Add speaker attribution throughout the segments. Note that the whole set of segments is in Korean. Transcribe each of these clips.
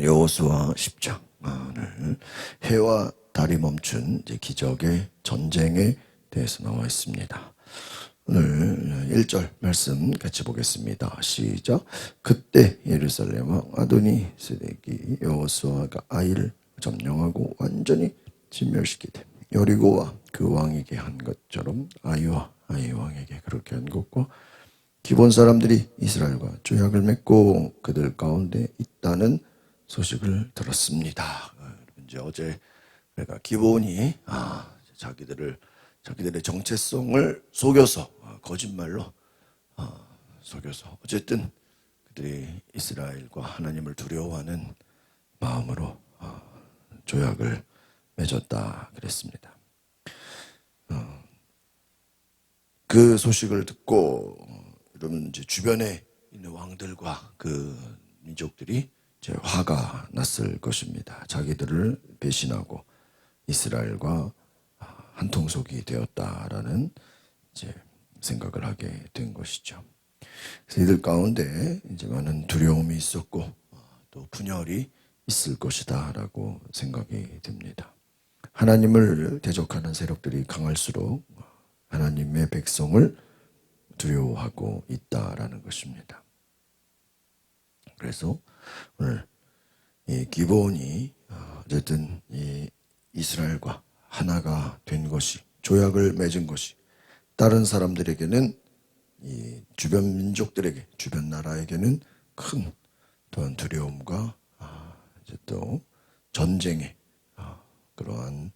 Speaker 1: 여호수아 10장을 해와 달이 멈춘 이제 기적의 전쟁에 대해서 나와 있습니다. 오늘 1절 말씀 같이 보겠습니다. 시작. 그때 예루살렘 왕 아도니 세덱이 여호수아가 아이를 점령하고 완전히 진멸시키되 여리고와 그 왕에게 한 것처럼 아이와 아이 왕에게 그렇게 한 것과 기본 사람들이 이스라엘과 조약을 맺고 그들 가운데 있다는 소식을 들었습니다. 이제 어제 그러니까 기본이 자기들의 정체성을 속여서 거짓말로 속여서 어쨌든 그들이 이스라엘과 하나님을 두려워하는 마음으로 조약을 맺었다 그랬습니다. 그 소식을 듣고 여러분 이제 주변에 있는 왕들과 그 민족들이 이제 화가 났을 것입니다. 자기들을 배신하고 이스라엘과 한통속이 되었다라는 이제 생각을 하게 된 것이죠. 그래서 이들 가운데 이제 많은 두려움이 있었고 또 분열이 있을 것이다라고 생각이 됩니다. 하나님을 대적하는 세력들이 강할수록 하나님의 백성을 두려워하고 있다라는 것입니다. 그래서 오늘 이 기브온이 어쨌든 이 이스라엘과 하나가 된 것이 조약을 맺은 것이 다른 사람들에게는 이 주변 민족들에게 주변 나라에게는 큰 또한 두려움과 이제 또 전쟁의 그러한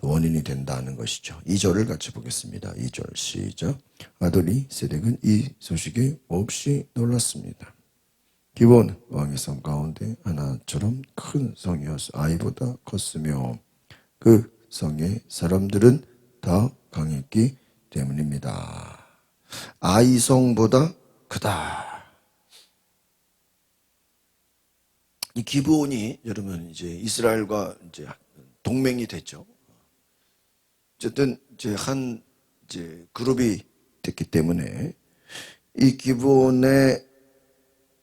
Speaker 1: 원인이 된다는 것이죠. 2절을 같이 보겠습니다. 2절 시작. 아도니 세덱은 이 소식에 몹시 놀랐습니다. 기브온 왕의 성 가운데 하나처럼 큰 성이어서 아이보다 컸으며 그 성의 사람들은 다 강했기 때문입니다. 아이 성보다 크다. 이 기브온이 여러분 이제 이스라엘과 이제 동맹이 됐죠. 어쨌든 이제 그룹이 됐기 때문에 이 기브온의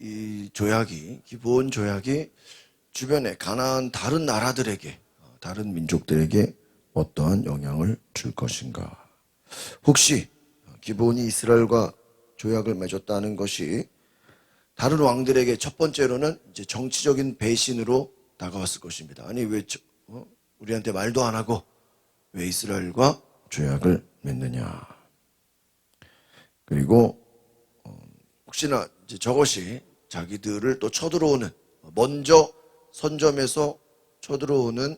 Speaker 1: 이 기브온 조약이 주변에 가나안 다른 나라들에게 다른 민족들에게 어떠한 영향을 줄 것인가? 혹시 기브온이 이스라엘과 조약을 맺었다는 것이 다른 왕들에게 첫 번째로는 이제 정치적인 배신으로 다가왔을 것입니다. 아니 왜 우리한테 말도 안 하고 왜 이스라엘과 조약을 맺느냐? 그리고 혹시나 이제 저것이 자기들을 또 쳐들어오는 먼저 선점해서 쳐들어오는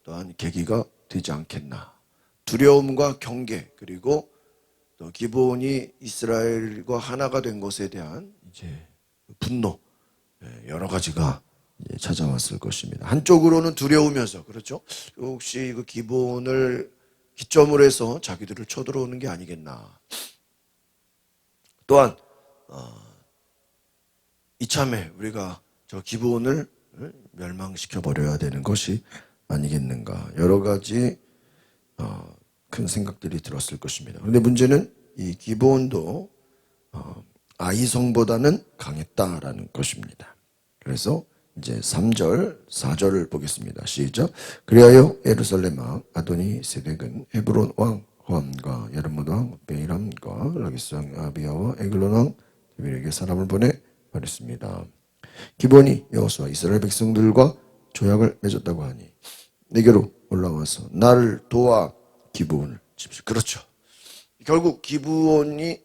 Speaker 1: 또한 계기가 되지 않겠나? 두려움과 경계 그리고 또 기브온이 이스라엘과 하나가 된 것에 대한 이제 분노 여러 가지가 찾아왔을 것입니다. 한쪽으로는 두려우면서 그렇죠. 혹시 그 기브온을 기점으로 해서 자기들을 쳐들어오는 게 아니겠나. 또한 이참에 우리가 저 기브온을 멸망시켜 버려야 되는 것이 아니겠는가. 여러 가지 큰 생각들이 들었을 것입니다. 그런데 문제는 이 기브온도 아이성보다는 강했다라는 것입니다. 그래서 이제 3절, 4절을 보겠습니다. 시작. 그리하여 예루살렘 왕 아도니 세덱은 헤브론 왕 호함과 야르뭇 왕 베이람과 라기스 왕 아비야와 에글론 왕 데빌에게 사람을 보내 말했습니다. 기브온이 여호수아 이스라엘 백성들과 조약을 맺었다고 하니 내게로 올라와서 나를 도와 기브온을 칩시오. 그렇죠. 결국 기브온이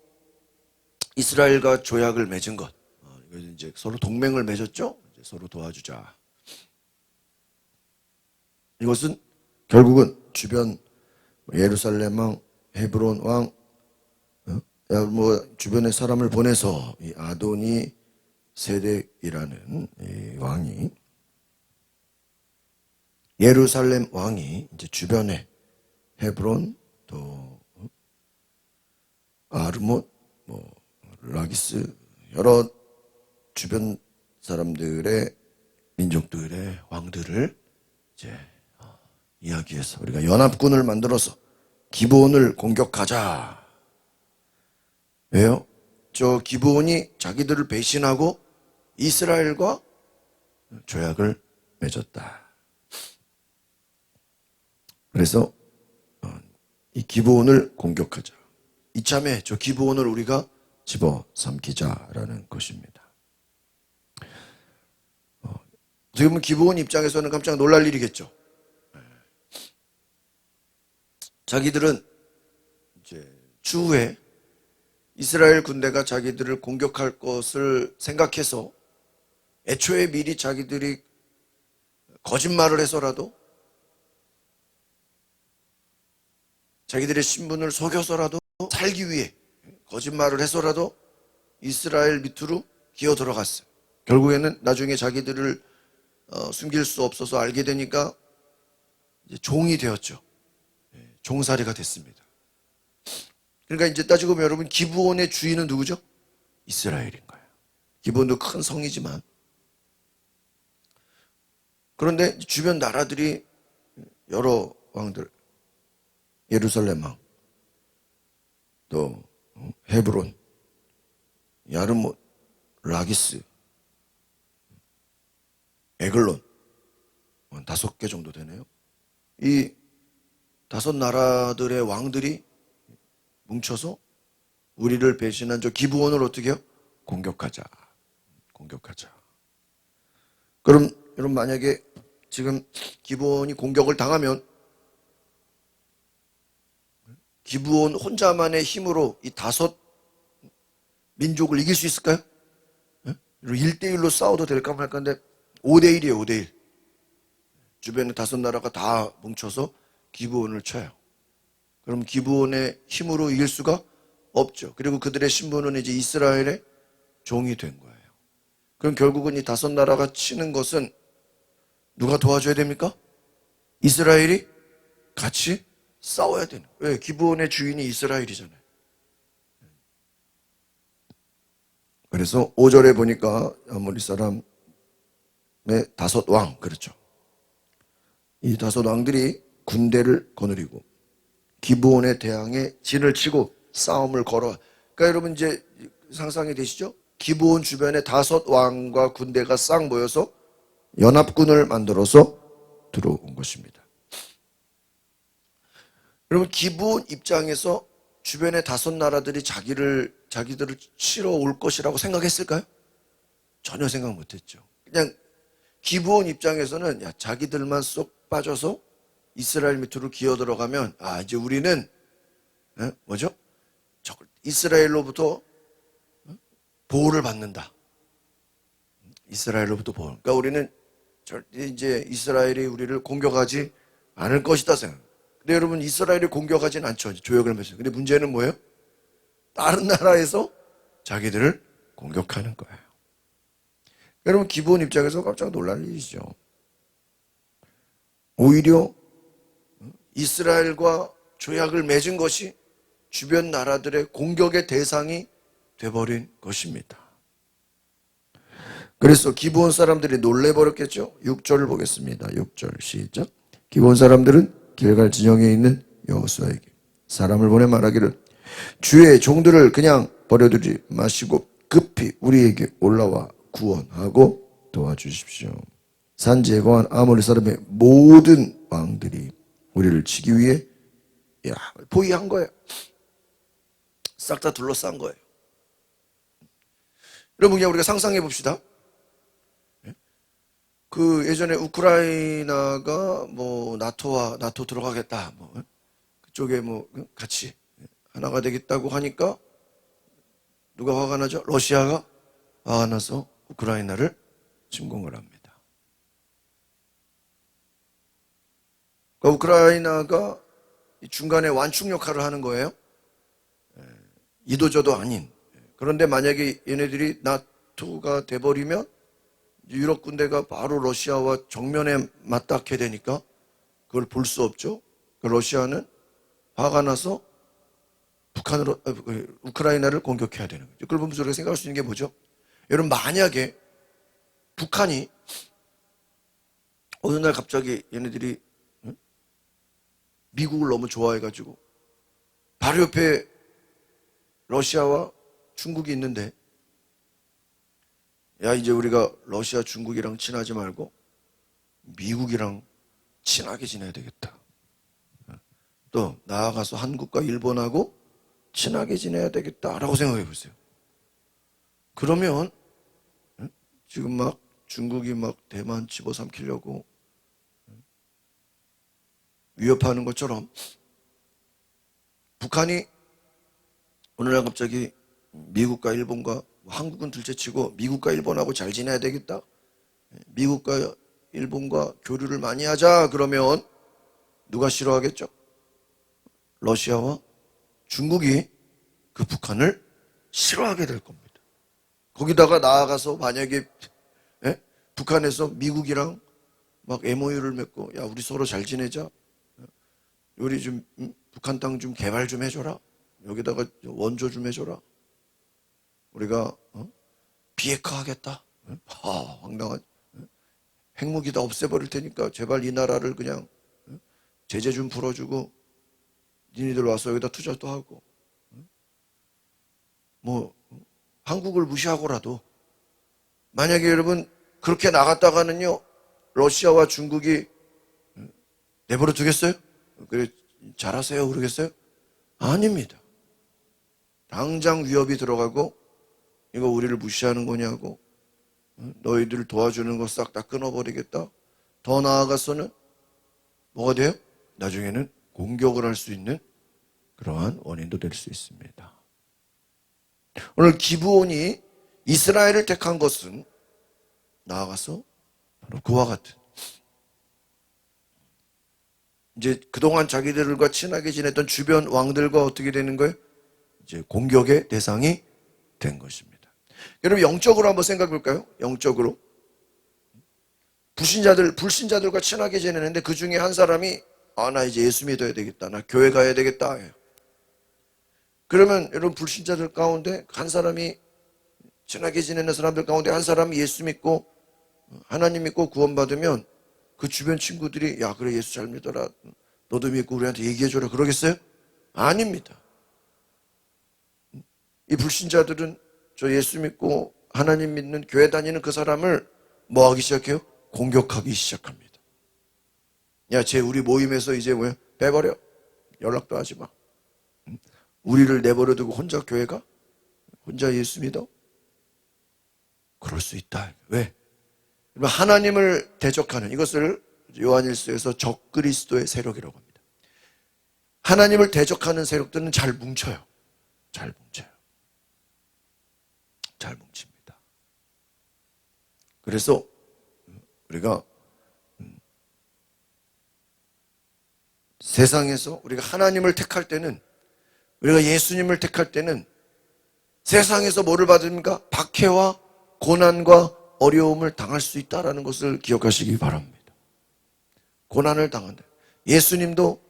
Speaker 1: 이스라엘과 조약을 맺은 것, 이제 서로 동맹을 맺었죠. 이제 서로 도와주자. 이것은 결국은 주변 예루살렘 왕, 헤브론 왕, 주변의 사람을 보내서 이 아도니 세덱이라는 이 왕이 예루살렘 왕이 이제 주변에 헤브론 또 아르못 라기스 여러 주변 사람들의 민족들의 왕들을 이제 이야기해서 우리가 연합군을 만들어서 기브온을 공격하자. 왜요? 저 기브온이 자기들을 배신하고 이스라엘과 조약을 맺었다. 그래서 이 기브온을 공격하자. 이참에 저 기브온을 우리가 집어삼키자라는 것입니다. 어떻게 보면 기브온 입장에서는 깜짝 놀랄 일이겠죠. 자기들은 이제 추후에 이스라엘 군대가 자기들을 공격할 것을 생각해서 애초에 미리 자기들이 거짓말을 해서라도 자기들의 신분을 속여서라도 살기 위해 거짓말을 해서라도 이스라엘 밑으로 기어 들어갔어요. 결국에는 나중에 자기들을 숨길 수 없어서 알게 되니까 이제 종이 되었죠. 종살이가 됐습니다. 그러니까 이제 따지고 보면 여러분, 기브온의 주인은 누구죠? 이스라엘인 거예요. 기브온도 큰 성이지만, 그런데 주변 나라들이 여러 왕들, 예루살렘 왕, 또 헤브론, 야르못, 라기스, 에글론, 5개 정도 되네요. 이 5나라들의 왕들이 뭉쳐서 우리를 배신한 저 기브온을 어떻게 해요? 공격하자. 그럼 여러분, 만약에 지금 기브온이 공격을 당하면 기브온 혼자만의 힘으로 이 5 민족을 이길 수 있을까요? 1대1로 싸워도 될까 말까인데 5대1이에요. 5대1. 주변에 5나라가 다 뭉쳐서 기브온을 쳐요. 그럼 기브온의 힘으로 이길 수가 없죠. 그리고 그들의 신분은 이제 이스라엘의 종이 된 거예요. 그럼 결국은 이 5나라가 치는 것은 누가 도와줘야 됩니까? 이스라엘이 같이 싸워야 되는 거예요. 왜? 기브온의 주인이 이스라엘이잖아요. 그래서 5절에 보니까 아모리 사람의 5왕, 그렇죠. 이 5왕들이 군대를 거느리고 기브온에 대항해 진을 치고 싸움을 걸어. 그러니까 여러분 이제 상상이 되시죠? 기브온 주변에 5왕과 군대가 싹 모여서 연합군을 만들어서 들어온 것입니다. 여러분, 기브온 입장에서 주변의 5나라들이 자기들을 치러 올 것이라고 생각했을까요? 전혀 생각 못했죠. 그냥 기브온 입장에서는 자기들만 쏙 빠져서 이스라엘 밑으로 기어 들어가면 이제 우리는 뭐죠? 이스라엘로부터 보호를 받는다. 이스라엘로부터 보호. 그러니까 우리는 절대 이제 이스라엘이 우리를 공격하지 않을 것이다 생각. 근데 여러분, 이스라엘이 공격하진 않죠. 조약을 맺어요. 근데 문제는 뭐예요? 다른 나라에서 자기들을 공격하는 거예요. 여러분, 기브온 입장에서 깜짝 놀랄 일이죠. 오히려 이스라엘과 조약을 맺은 것이 주변 나라들의 공격의 대상이 돼버린 것입니다. 그래서 기브온 사람들이 놀래버렸겠죠. 6절을 보겠습니다. 6절 시작. 기브온 사람들은 길갈 진영에 있는 여호수아에게 사람을 보내 말하기를 주의 종들을 그냥 버려두지 마시고 급히 우리에게 올라와 구원하고 도와주십시오. 산지에 거한 아모리 사람의 모든 왕들이 우리를 치기 위해 포위한 거예요. 싹 다 둘러싼 거예요. 여러분, 그냥 우리가 상상해 봅시다. 그 예전에 우크라이나가 나토 들어가겠다, 그쪽에 같이 하나가 되겠다고 하니까 누가 화가 나죠? 러시아가 화가 나서 우크라이나를 침공을 합니다. 그러니까 우크라이나가 중간에 완충 역할을 하는 거예요. 이도저도 아닌. 그런데 만약에 얘네들이 나토가 돼버리면 유럽 군대가 바로 러시아와 정면에 맞닿게 되니까 그걸 볼 수 없죠. 러시아는 화가 나서 우크라이나를 공격해야 되는 거죠. 그걸 보면서 우리가 생각할 수 있는 게 뭐죠? 여러분, 만약에 북한이 어느 날 갑자기 얘네들이 미국을 너무 좋아해가지고 바로 옆에 러시아와 중국이 있는데 이제 우리가 러시아 중국이랑 친하지 말고 미국이랑 친하게 지내야 되겠다. 또 나아가서 한국과 일본하고 친하게 지내야 되겠다라고 생각해 보세요. 그러면 지금 막 중국이 막 대만 집어삼키려고 위협하는 것처럼 북한이 오늘날 갑자기 미국과 일본과 한국은 둘째치고 미국과 일본하고 잘 지내야 되겠다. 미국과 일본과 교류를 많이 하자 그러면 누가 싫어하겠죠? 러시아와 중국이 그 북한을 싫어하게 될 겁니다. 거기다가 나아가서 만약에 북한에서 미국이랑 막 MOU를 맺고 야 우리 서로 잘 지내자. 우리 좀 북한 땅 좀 개발 좀 해줘라. 여기다가 원조 좀 해줘라. 우리가 비핵화 하겠다. 황당한 핵무기 다 없애버릴 테니까 제발 이 나라를 그냥 제재 좀 풀어주고 니네들 와서 여기다 투자도 하고 뭐 한국을 무시하고라도 만약에 여러분 그렇게 나갔다가는요 러시아와 중국이 내버려 두겠어요? 그래 잘하세요 그러겠어요? 아닙니다. 당장 위협이 들어가고 이거 우리를 무시하는 거냐고 너희들 도와주는 거 싹 다 끊어버리겠다. 더 나아가서는 뭐가 돼요? 나중에는 공격을 할 수 있는 그러한 원인도 될 수 있습니다. 오늘 기브온이 이스라엘을 택한 것은 나아가서 바로 그와 같은 이제 그동안 자기들과 친하게 지냈던 주변 왕들과 어떻게 되는 거예요? 이제 공격의 대상이 된 것입니다. 여러분 영적으로 한번 생각해 볼까요? 영적으로 불신자들과 친하게 지내는데 그 중에 한 사람이 나 이제 예수 믿어야 되겠다. 나 교회 가야 되겠다. 그러면 여러분 불신자들 가운데 한 사람이 친하게 지내는 사람들 가운데 한 사람이 예수 믿고 하나님 믿고 구원받으면 그 주변 친구들이 야 그래 예수 잘 믿어라. 너도 믿고 우리한테 얘기해줘라. 그러겠어요? 아닙니다. 이 불신자들은 저 예수 믿고 하나님 믿는 교회 다니는 그 사람을 뭐 하기 시작해요? 공격하기 시작합니다. 야, 쟤 우리 모임에서 이제 뭐야? 빼버려. 연락도 하지 마. 우리를 내버려 두고 혼자 교회 가? 혼자 예수 믿어? 그럴 수 있다. 왜? 하나님을 대적하는 이것을 요한일서에서 적그리스도의 세력이라고 합니다. 하나님을 대적하는 세력들은 잘 뭉쳐요. 잘 뭉쳐요. 잘 뭉칩니다. 그래서 우리가 세상에서 우리가 하나님을 택할 때는 우리가 예수님을 택할 때는 세상에서 뭐를 받습니까? 박해와 고난과 어려움을 당할 수 있다는 것을 기억하시기 바랍니다. 고난을 당한다. 예수님도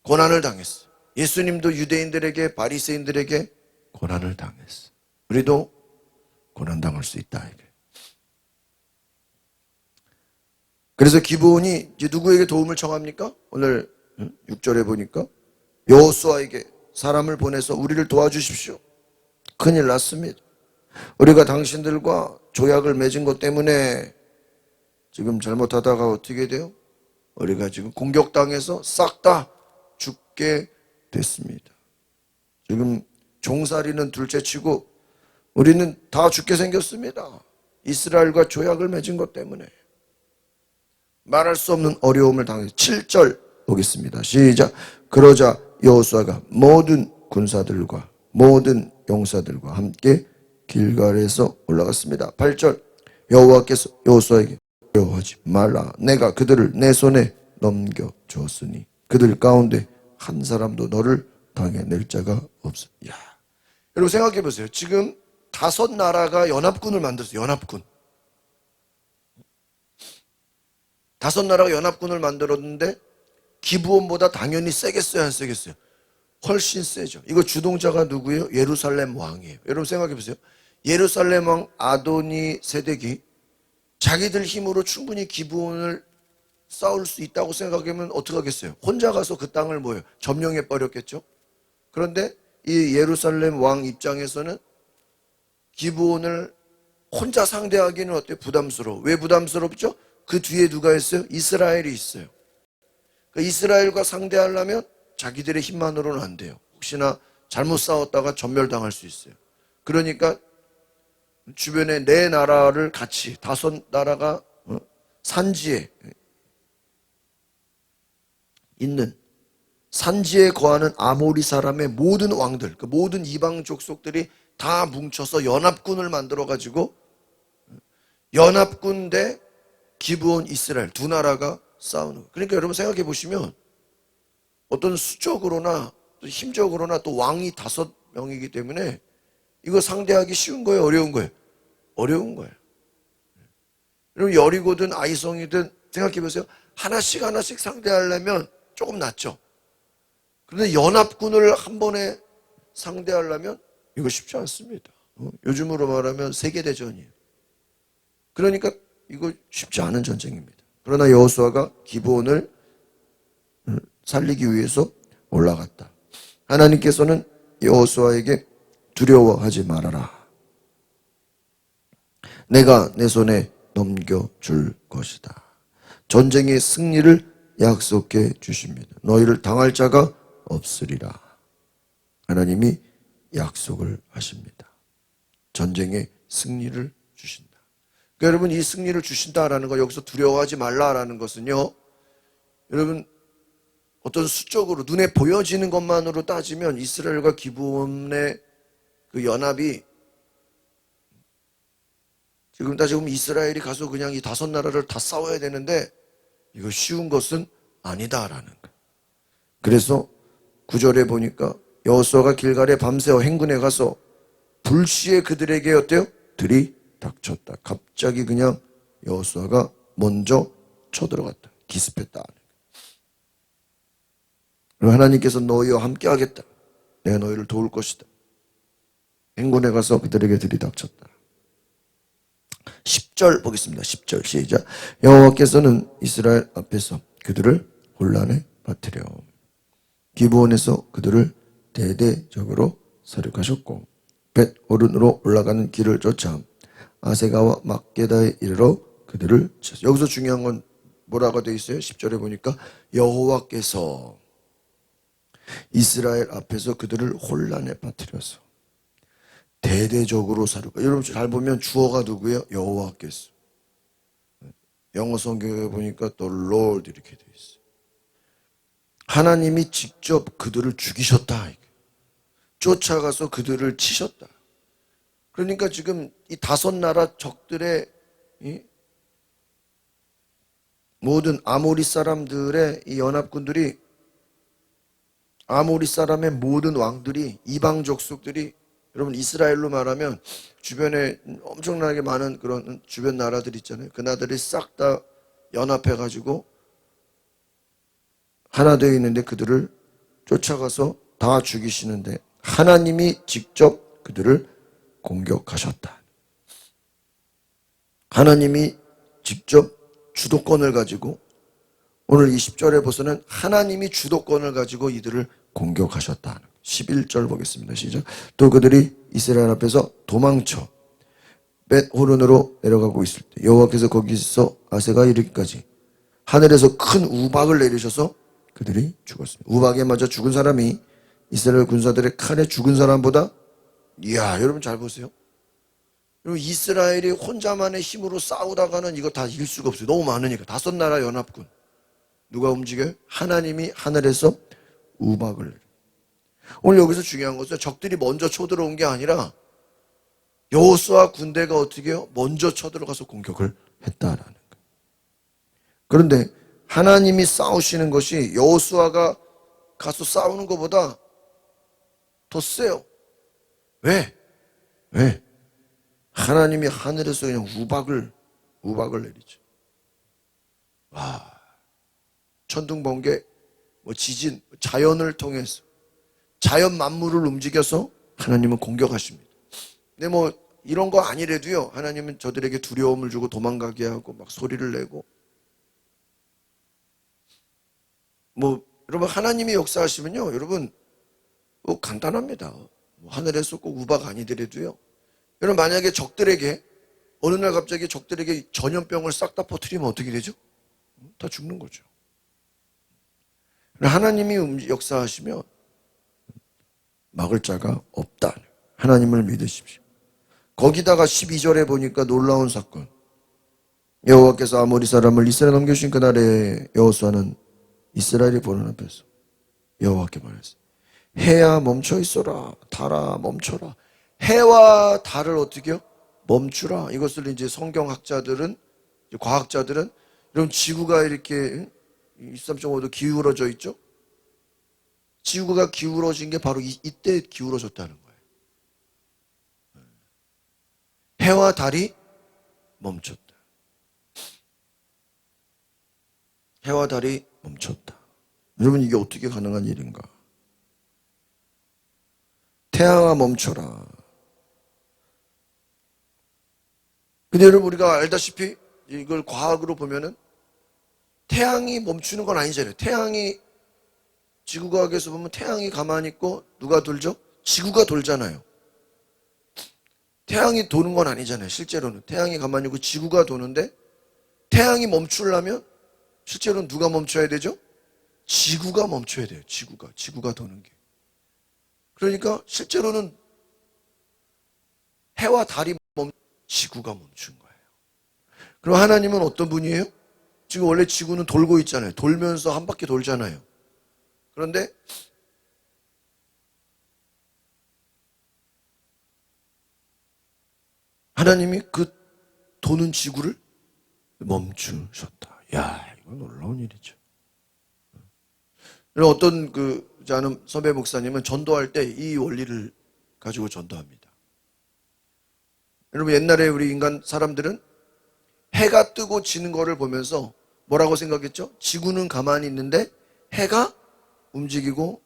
Speaker 1: 고난을 당했어요. 예수님도 유대인들에게 바리새인들에게 고난을 당했어요. 우리도 고난당할 수 있다. 그래서 기브온이 이제 누구에게 도움을 청합니까? 오늘 6절에 보니까 여호수아에게 사람을 보내서 우리를 도와주십시오. 큰일 났습니다. 우리가 당신들과 조약을 맺은 것 때문에 지금 잘못하다가 어떻게 돼요? 우리가 지금 공격당해서 싹 다 죽게 됐습니다. 지금 종살이는 둘째치고 우리는 다 죽게 생겼습니다. 이스라엘과 조약을 맺은 것 때문에 말할 수 없는 어려움을 당해서 7절 보겠습니다. 시작. 그러자 여호수아가 모든 군사들과 모든 용사들과 함께 길갈에서 올라갔습니다. 8절 여호와께서 여호수아에게 두려워하지 말라. 내가 그들을 내 손에 넘겨주었으니 그들 가운데 한 사람도 너를 당해낼 자가 없어. 야, 여러분 생각해 보세요. 지금 5 나라가 연합군을 만들었어요. 연합군. 5 나라가 연합군을 만들었는데 기브온보다 당연히 세겠어요, 안 세겠어요? 훨씬 세죠. 이거 주동자가 누구예요? 예루살렘 왕이에요. 여러분 생각해 보세요. 예루살렘 왕 아도니 세덱이 자기들 힘으로 충분히 기브온을 싸울 수 있다고 생각하면 어떻게 하겠어요? 혼자 가서 그 땅을 뭐예요? 점령해 버렸겠죠. 그런데 이 예루살렘 왕 입장에서는 기브온을 혼자 상대하기는 어때요? 부담스러워. 왜 부담스럽죠? 그 뒤에 누가 있어요? 이스라엘이 있어요. 그 이스라엘과 상대하려면 자기들의 힘만으로는 안 돼요. 혹시나 잘못 싸웠다가 전멸당할 수 있어요. 그러니까 주변에 네 나라를 같이, 5나라가 산지에 있는, 산지에 거하는 아모리 사람의 모든 왕들, 그 모든 이방 족속들이 다 뭉쳐서 연합군을 만들어 가지고 연합군 대 기브온 이스라엘 두 나라가 싸우는 거예요. 그러니까 여러분 생각해 보시면 어떤 수적으로나 또 힘적으로나 또 왕이 5명이기 때문에 이거 상대하기 쉬운 거예요, 어려운 거예요? 어려운 거예요. 여러분 여리고든 아이성이든 생각해 보세요. 하나씩 하나씩 상대하려면 조금 낫죠. 그런데 연합군을 한 번에 상대하려면 이거 쉽지 않습니다. 요즘으로 말하면 세계대전이에요. 그러니까 이거 쉽지 않은 전쟁입니다. 그러나 여호수아가 기브온을 살리기 위해서 올라갔다. 하나님께서는 여호수아에게 두려워하지 말아라. 내가 내 손에 넘겨줄 것이다. 전쟁의 승리를 약속해 주십니다. 너희를 당할 자가 없으리라. 하나님이 약속을 하십니다. 전쟁의 승리를 주신다. 그러니까 여러분 이 승리를 주신다라는 거, 여기서 두려워하지 말라라는 것은요, 여러분 어떤 수적으로 눈에 보여지는 것만으로 따지면 이스라엘과 기브온의 그 연합이 지금 이스라엘이 가서 그냥 이 5나라를 다 싸워야 되는데 이거 쉬운 것은 아니다라는 거예요. 그래서 9절에 보니까 여호수아가 길갈에 밤새워 행군에 가서 불시에 그들에게 어때요? 들이닥쳤다. 갑자기 그냥 여호수아가 먼저 쳐들어갔다. 기습했다. 그리고 하나님께서 너희와 함께 하겠다. 내가 너희를 도울 것이다. 행군에 가서 그들에게 들이닥쳤다. 10절 보겠습니다. 10절 시작. 여호와께서는 이스라엘 앞에서 그들을 혼란에 빠뜨려 기브온에서 그들을 대대적으로 사륙하셨고 벳호른으로 올라가는 길을 쫓아 아세가와 막게다에 이르러 그들을 치셨어요. 여기서 중요한 건 뭐라고 되어 있어요? 10절에 보니까 여호와께서 이스라엘 앞에서 그들을 혼란에 빠뜨려서 대대적으로 사륙하. 여러분 잘 보면 주어가 누구예요? 여호와께서. 영어 성경에 보니까 또 Lord 이렇게 되어 있어요. 하나님이 직접 그들을 죽이셨다. 쫓아가서 그들을 치셨다. 그러니까 지금 이 5나라 적들의 모든 아모리 사람들의 이 연합군들이, 아모리 사람의 모든 왕들이, 이방 족속들이, 여러분 이스라엘로 말하면 주변에 엄청나게 많은 그런 주변 나라들 있잖아요. 그 나라들이 싹 다 연합해가지고 하나 되어 있는데 그들을 쫓아가서 다 죽이시는데 하나님이 직접 그들을 공격하셨다. 하나님이 직접 주도권을 가지고, 오늘 20절에 보서는 하나님이 주도권을 가지고 이들을 공격하셨다. 11절 보겠습니다. 시작. 또 그들이 이스라엘 앞에서 도망쳐 벳호른으로 내려가고 있을 때 여호와께서 거기서 아세가 이르기까지 하늘에서 큰 우박을 내리셔서 그들이 죽었습니다. 우박에 맞아 죽은 사람이 이스라엘 군사들의 칼에 죽은 사람보다, 이야, 여러분 잘 보세요. 여러분 이스라엘이 혼자만의 힘으로 싸우다가는 이거 다 이길 수가 없어요. 너무 많으니까. 5나라 연합군. 누가 움직여요? 하나님이 하늘에서 우박을 내려. 오늘 여기서 중요한 것은 적들이 먼저 쳐들어온 게 아니라 여호수아 군대가 어떻게 해요? 먼저 쳐들어가서 공격을 했다라는 거예요. 그런데 하나님이 싸우시는 것이 여호수아가 가서 싸우는 것보다 더 세요. 왜? 하나님이 하늘에서 그냥 우박을 내리죠. 와, 천둥 번개, 지진, 자연을 통해서 자연 만물을 움직여서 하나님은 공격하십니다. 근데 이런 거 아니래도요, 하나님은 저들에게 두려움을 주고 도망가게 하고 막 소리를 내고, 여러분 하나님이 역사하시면요, 여러분 간단합니다. 하늘에서 꼭 우박 아니더라도요, 여러분 만약에 적들에게 어느 날 갑자기 적들에게 전염병을 싹 다 퍼뜨리면 어떻게 되죠? 다 죽는 거죠. 하나님이 역사하시면 막을 자가 없다. 하나님을 믿으십시오. 거기다가 12절에 보니까 놀라운 사건. 여호와께서 아모리 사람을 이스라엘에 넘겨주신 그날에 여호수아는 이스라엘이 보는 앞에서 여호와께 말했어요. 해야 멈춰 있어라. 달아 멈춰라. 해와 달을 어떻게 해요? 멈추라. 이것을 이제 성경학자들은, 과학자들은, 이런 지구가 이렇게 23.5도 기울어져 있죠? 지구가 기울어진 게 바로 이때 기울어졌다는 거예요. 해와 달이 멈췄다. 해와 달이 멈췄다. 여러분, 이게 어떻게 가능한 일인가? 태양아 멈춰라. 근데 여러분, 우리가 알다시피 이걸 과학으로 보면은 태양이 멈추는 건 아니잖아요. 태양이, 지구과학에서 보면 태양이 가만히 있고 누가 돌죠? 지구가 돌잖아요. 태양이 도는 건 아니잖아요. 실제로는 태양이 가만히 있고 지구가 도는데, 태양이 멈추려면 실제로는 누가 멈춰야 되죠? 지구가 멈춰야 돼요. 지구가 도는 게. 그러니까 실제로는 해와 달이 지구가 멈춘 거예요. 그럼 하나님은 어떤 분이에요? 지금 원래 지구는 돌고 있잖아요. 돌면서 한 바퀴 돌잖아요. 그런데 하나님이 그 도는 지구를 멈추셨다. 야, 이건 놀라운 일이죠. 어떤 아는 선배 목사님은 전도할 때 이 원리를 가지고 전도합니다. 여러분, 옛날에 우리 인간 사람들은 해가 뜨고 지는 거를 보면서 뭐라고 생각했죠? 지구는 가만히 있는데 해가 움직이고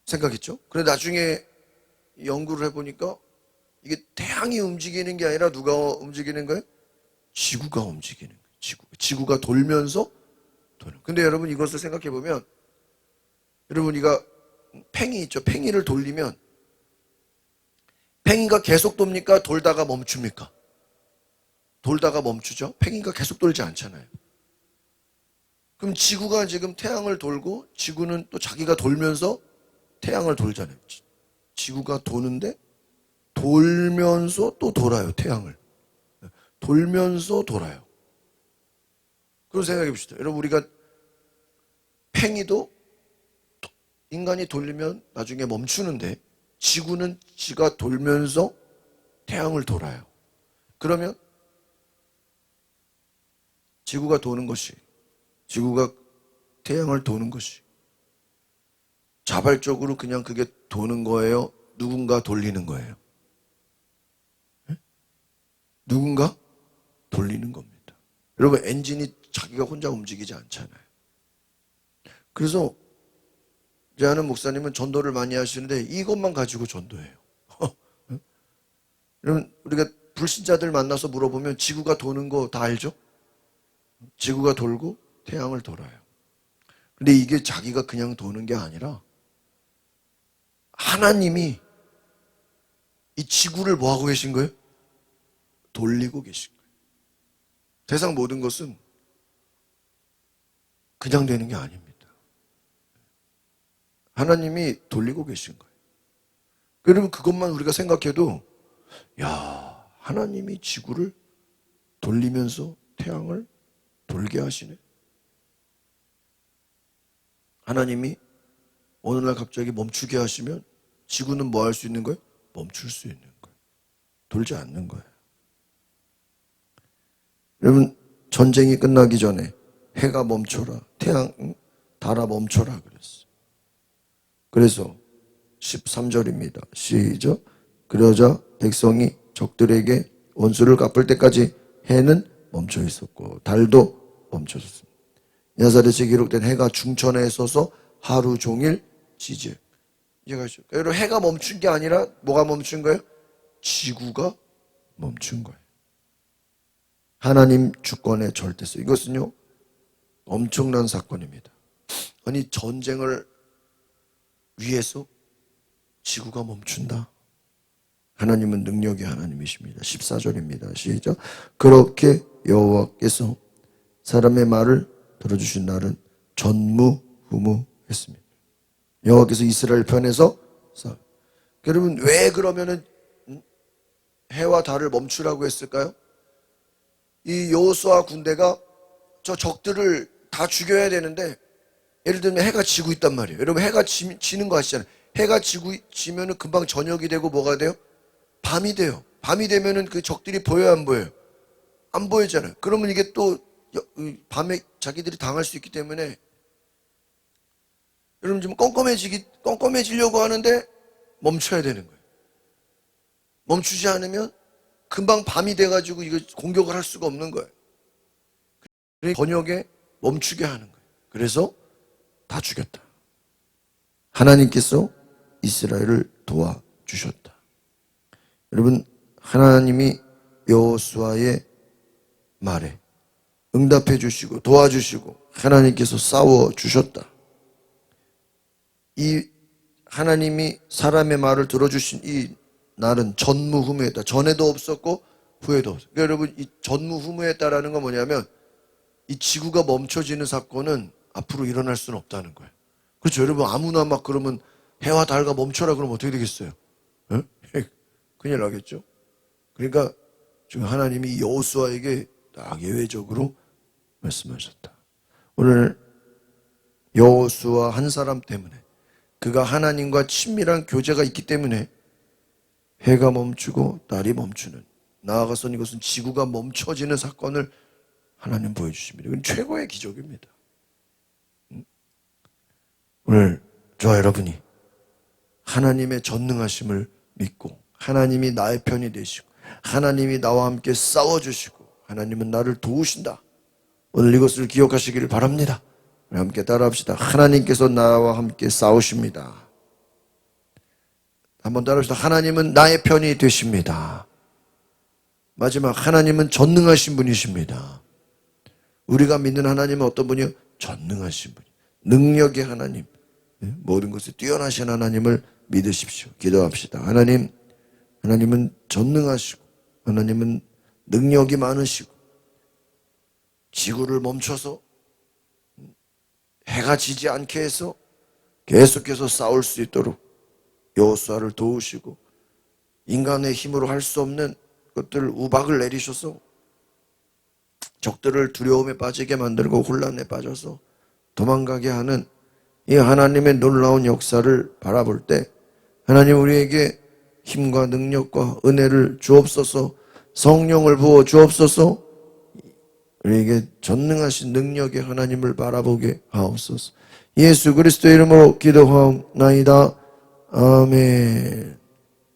Speaker 1: 생각했죠. 그런데 나중에 연구를 해보니까 이게 태양이 움직이는 게 아니라 누가 움직이는 거예요? 지구가 움직이는 거예요. 지구가 돌면서 도는. 근데 여러분, 이것을 생각해 보면, 여러분, 우리가 팽이 있죠. 팽이를 돌리면 팽이가 계속 돕니까? 돌다가 멈춥니까? 돌다가 멈추죠. 팽이가 계속 돌지 않잖아요. 그럼 지구가 지금 태양을 돌고 지구는 또 자기가 돌면서 태양을 돌잖아요. 지구가 도는데 돌면서 또 돌아요. 태양을 돌면서 돌아요. 그럼 생각해 봅시다. 여러분, 우리가 팽이도 인간이 돌리면 나중에 멈추는데 지구는 지가 돌면서 태양을 돌아요. 그러면 지구가 도는 것이, 지구가 태양을 도는 것이 자발적으로 그냥 그게 도는 거예요? 누군가 돌리는 거예요? 네? 누군가 돌리는 겁니다. 여러분, 엔진이 자기가 혼자 움직이지 않잖아요. 그래서 제 아는 목사님은 전도를 많이 하시는데 이것만 가지고 전도해요. 여러분, 우리가 불신자들 만나서 물어보면 지구가 도는 거 다 알죠? 지구가 돌고 태양을 돌아요. 근데 이게 자기가 그냥 도는 게 아니라 하나님이 이 지구를 뭐 하고 계신 거예요? 돌리고 계신 거예요. 세상 모든 것은 그냥 되는 게 아닙니다. 하나님이 돌리고 계신 거예요. 여러분, 그것만 우리가 생각해도, 야, 하나님이 지구를 돌리면서 태양을 돌게 하시네. 하나님이 어느 날 갑자기 멈추게 하시면 지구는 뭐 할 수 있는 거예요? 멈출 수 있는 거예요. 돌지 않는 거예요. 여러분, 전쟁이 끝나기 전에 해가 멈춰라, 태양 달아 멈춰라 그랬어요. 그래서 13절입니다. 시작. 그러자 백성이 적들에게 원수를 갚을 때까지 해는 멈춰 있었고 달도 멈춰졌습니다. 야사렛에 기록된 해가 중천에 서서 하루 종일 지지. 이해가시죠? 여러분, 해가 멈춘 게 아니라 뭐가 멈춘 거예요? 지구가 멈춘 거예요. 하나님 주권의 절대성. 이것은요, 엄청난 사건입니다. 아니, 전쟁을 위해서 지구가 멈춘다. 하나님은 능력의 하나님이십니다. 14절입니다. 시작. 그렇게 여호와께서 사람의 말을 들어주신 날은 전무후무했습니다. 여호와께서 이스라엘 편에서 여러분, 왜 그러면은 해와 달을 멈추라고 했을까요? 이 여호수아 군대가 저 적들을 다 죽여야 되는데, 예를 들면 해가 지고 있단 말이에요. 여러분, 해가 지는 거 아시잖아요. 해가 지면은 금방 저녁이 되고 뭐가 돼요? 밤이 돼요. 밤이 되면은 그 적들이 보여요, 안 보여요? 안 보이잖아요. 그러면 이게 또 밤에 자기들이 당할 수 있기 때문에, 여러분 지금 껌껌해지려고 하는데 멈춰야 되는 거예요. 멈추지 않으면 금방 밤이 돼가지고 이거 공격을 할 수가 없는 거예요. 번역에 멈추게 하는 거예요. 그래서 다 죽였다. 하나님께서 이스라엘을 도와주셨다. 여러분, 하나님이 여호수아의 말에 응답해 주시고 도와주시고 하나님께서 싸워주셨다. 이 하나님이 사람의 말을 들어주신 이 날은 전무후무했다. 전에도 없었고 후에도 없었다. 그러니까 여러분, 이 전무후무했다라는 건 뭐냐면 이 지구가 멈춰지는 사건은 앞으로 일어날 수는 없다는 거예요. 그렇죠. 여러분, 아무나 막 그러면 해와 달과 멈춰라 그러면 어떻게 되겠어요? 에? 큰일 나겠죠. 그러니까 지금 하나님이 여호수아에게 딱 예외적으로 말씀하셨다. 오늘 여호수아 한 사람 때문에, 그가 하나님과 친밀한 교제가 있기 때문에 해가 멈추고 달이 멈추는, 나아가서는 이것은 지구가 멈춰지는 사건을 하나님 보여주십니다. 이건 최고의 기적입니다. 오늘 저와 여러분이 하나님의 전능하심을 믿고 하나님이 나의 편이 되시고 하나님이 나와 함께 싸워주시고 하나님은 나를 도우신다, 오늘 이것을 기억하시기를 바랍니다. 함께 따라합시다. 하나님께서 나와 함께 싸우십니다. 한번 따라합시다. 하나님은 나의 편이 되십니다. 마지막, 하나님은 전능하신 분이십니다. 우리가 믿는 하나님은 어떤 분이요? 전능하신 분, 능력의 하나님, 모든 것에 뛰어나신 하나님을 믿으십시오. 기도합시다. 하나님은 전능하시고 하나님은 능력이 많으시고 지구를 멈춰서 해가 지지 않게 해서 계속해서 싸울 수 있도록 여호수아를 도우시고, 인간의 힘으로 할 수 없는 것들을 우박을 내리셔서 적들을 두려움에 빠지게 만들고 혼란에 빠져서 도망가게 하는 이 하나님의 놀라운 역사를 바라볼 때, 하나님 우리에게 힘과 능력과 은혜를 주옵소서, 성령을 부어 주옵소서, 우리에게 전능하신 능력의 하나님을 바라보게 하옵소서. 예수 그리스도의 이름으로 기도하옵나이다. 아멘.